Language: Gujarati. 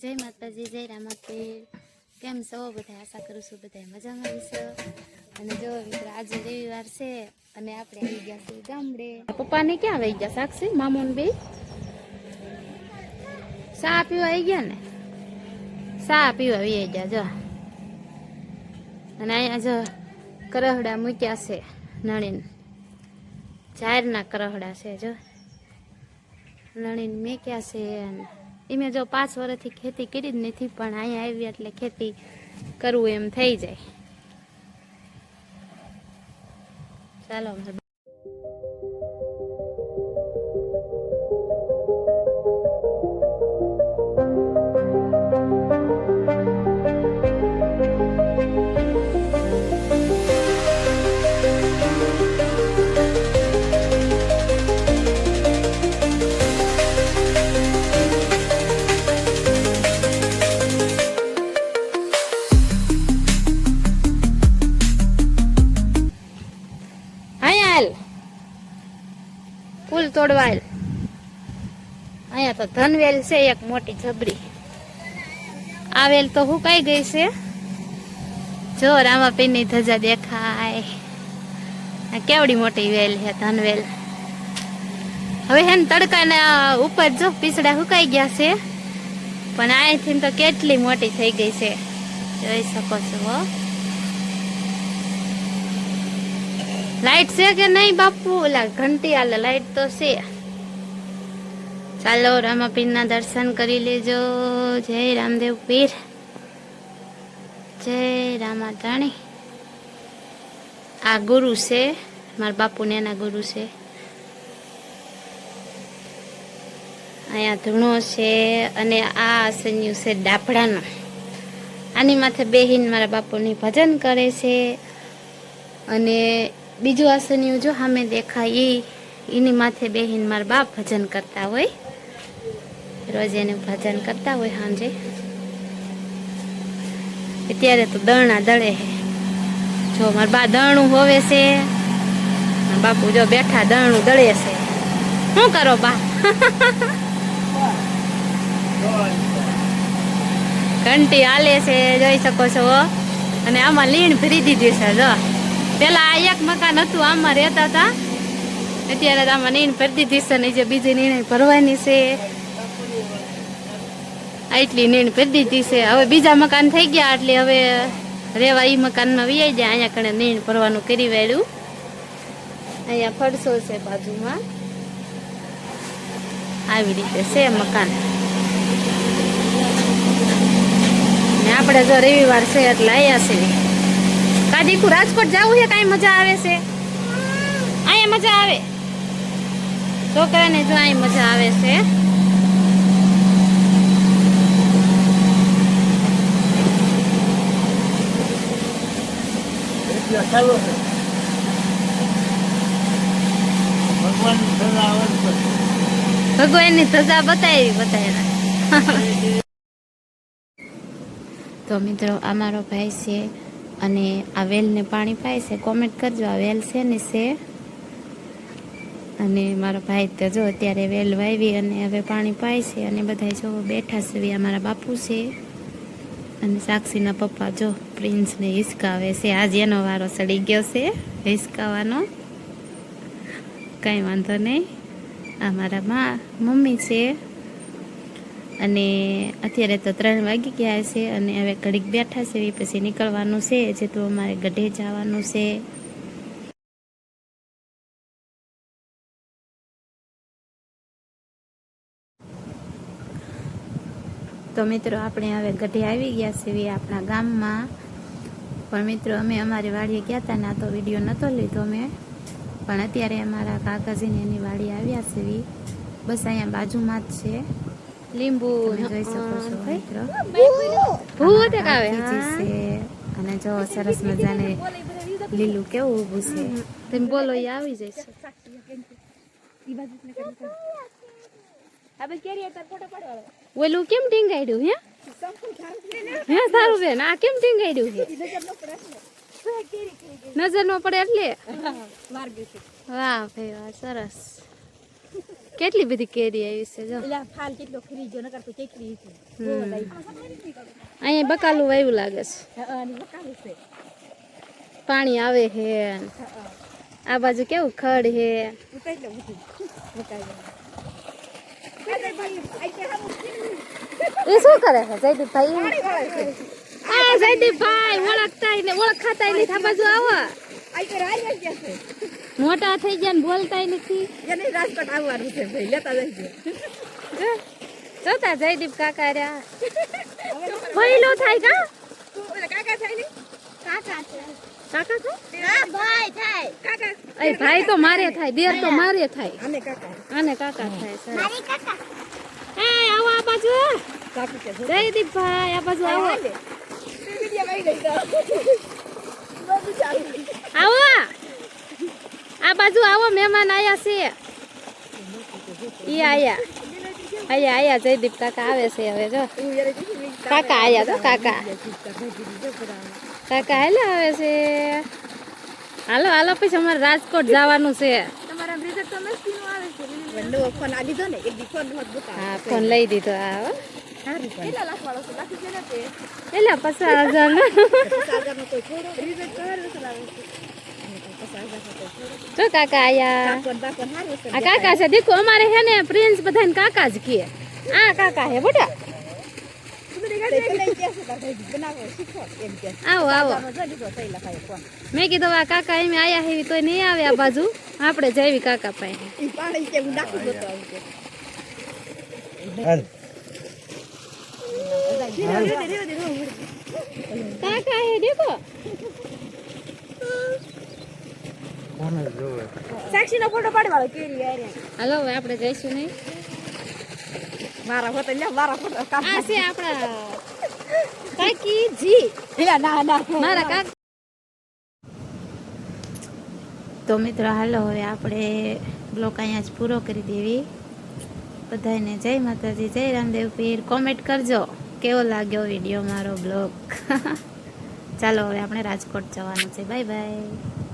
जय माताजी जय रामापीर केम छो बधाय आशा करूँ छूँ बधाय मजामां हशो अने जो मित्र आज रविवार छे अने आपणे आई गया छे गामडे पप्पा ने क्यां वही गया साक्षी मामून बे सा पीवा आई गया ने सा पीवा वही गया जो अने अहींया जो करहड़ा मूक्या छे नळीन झारना करहड़ा छे जो नळीन मेक्या छे इमे जो 5 वर्षथी खेती करी ज नथी पण अहींया आवी એટલે खेती करવું એમ થઈ જાય ચાલો फूल तोड़वायल अहींया तो धनवेल से एक मोटी जबरी आ वेल तो हुकाई गई से जो रामापीरनी धजा देखाय केवड़ी मोटी वेल है धनवेल हवे हेन तड़काना ऊपर जो पीछड़ा हुकाई गया से पण आथी तो केटली मोटी थई गई से जोई सको छो लाइट से के नहीं बापू ओला घंटी आले लाइट तो से चालो रामापीर ना दर्शन करी लेजो जय रामदेव पीर जय रामाधाणी आ गुरु से मार बापू ने ना गुरु से अहींया धूणो छे अने आ आसन्यु से डाफड़ानो आनी माथे बेहीन मारा बापूनी भजन करे छे अने बीजू आसनियो जो हमें देखा इनी माथे बेहीन मार बाप भजन करता होय रोज एने भजन करता होय हांजे अत्यारे तो दळना दळे है जो मार बा दळणू होवे से मार बापू जो बैठा दळणू दळे से શું કરો બા ઘંટી હાલે છે જોઈ શકો છો અને આમાં લીણ ભરી દીધી છે જો પેલા આ એક મકાન હતું આમાં રહેતા હતા અત્યારે આમાં નીણ ભરી દીધી છે ને જે બીજી નીણ ભરવાની છે આટલી નીણ ભરી દીધી છે હવે બીજા મકાન થઈ ગયા એટલે હવે રેવા ઈ મકાનમાં વૈયા જાય અહીંયા કણે નીણ ભરવાનું કરી વાળ્યું અહીંયા ફરસો છે બાજુમાં આવી રીતે છે મકાન ને આપણે જો રવિવાર છે એટલે આયા છે कादीकू राजकोट जाऊ है कई मजा आवे से आया मजा आवे छोकरा ने जो आई मजा आवे से भगवान ने धजा बताई तो मित्रों अमारो भाई से अने आ वेल ने पानी पाए से कॉमेंट करजो आ वेल से ने से अने मारो भाई तो जो अत्यारे वेल वावी अने हवे पानी पाए से अने बधाय जो बैठा से अमारा बापू से अने साक्षी ना पप्पा जो प्रिंस ने हिसकावे से आज एनो वारो सड़ी गयो से हिसकावानो कई वांधो नहीं अमारा माँ मम्मी से अने अत्यारे तो 3 वागी गया है अने हवे घड़ीक बैठा से पछी निकळवानुं छे जे तो अमारे गढे जवानुं छे तो मित्रों आपणे हवे गढे आवी गया छे आपणा गाममां पण मित्रों अमे अमारी वाડીए गया था ना तो विडियो नतो लीधो मैं पण अत्यारे अमारा काकाजीने एनी वाड़ी आव्या छे बस अहींया बाजुमां ज छे લીંબુ જોઈ શકો છો મિત્રો ભૂત આવે છે અને જો સરસ મજાને લીલું કેવું ઊભું છે તમે બોલો એ આવી જાય છે ઓલું કેમ ટીંગાડ્યું હે હે સારું બેન આ કેમ ટીંગાડ્યું છે નજર નો પડે એટલે વાહ ભાઈ વાહ સરસ કેટલી બધી કેરી આવી છે જો એલા ફાલ કેટલો ખરીજો નકર તો કેટલી હતી અહીંયા બકાલું વાવ્યું લાગે છે અને બકાલું છે પાણી આવે છે આ બાજુ કેવું ખડ છે ઉતાઈ લે બધું બકાલું એ શું કરે છે જયદીપભાઈ હા જયદીપભાઈ ઓળખાતા નથી આ બાજુ આવો આઈ કે રાઈ ગયા છે મોટા થઈ ગયા ને બોલતાય નથી એને રાજકોટ આવવાનું છે ભાઈ લેતા જઈજો જોતા જયદીપ કાકા રહ્યા ભઈલો થાય કા તું ઓલા કાકા થાય ને કાકા થાય હા ભાઈ થાય કાકા એ ભાઈ તો મારે થાય દેર તો મારે થાય આને કાકા આને કાકા થાય મારી કાકા એ આવો આ બાજુ કાકી કે જયદીપભાઈ આ બાજુ આવો વિડિયો આવી ગઈ તો બધું ચાલુ આવો આ બાજુ આવો મહેમાન આયા છે ઈ આયા જયદીપ કાકા આવે છે હવે જો કાકા આયા તો કાકા હાલે આવે છે હાલો હાલો પછી અમારે રાજકોટ જવાનું છે તમારા રિઝલ્ટ તો મસ્તી નું આવે છે નવો ફોન આ લીધો ને એક દી ફોન હોત બતા હા ફોન લઈ દીધો આ કેટલા લાખ વાળો છે લાખી છે ને તે એલા 50,000 નો 50,000 નો કોઈ થોડો રિઝલ્ટ કરાવે છે લાવે છે 50,000 નો કોઈ થોડો જો કાકા આયા દાખલ હારું છે આ કાકા છે દેખો અમારે હે ને પ્રિન્સ બધાને કાકા જ કહે આ કાકા હે બેટા આવો આવો મેં કીધું આ કાકા એમ આયા હેવી તો નહીં આવે આ બાજુ આપણે જઈવી કાકા પાસે કાકા હે દેખો સાક્ષી નો ફોટો પાડવાનો કેરી યાર હાલો હવે આપણે જઈશું નહીં મારા ફોટો લે મારા ફોટો આ છે આપણા કાકી જી ના મારા કાકા તો મિત્રો હાલો હવે આપણે બ્લોગ અહીંયા જ પૂરો કરી દેવી બધાને જય માતાજી જય રામદેવ પીર કોમેન્ટ કરજો કેવો લાગ્યો વિડીયો મારો બ્લોગ ચાલો હવે આપણે રાજકોટ જવાનું છે બાય બાય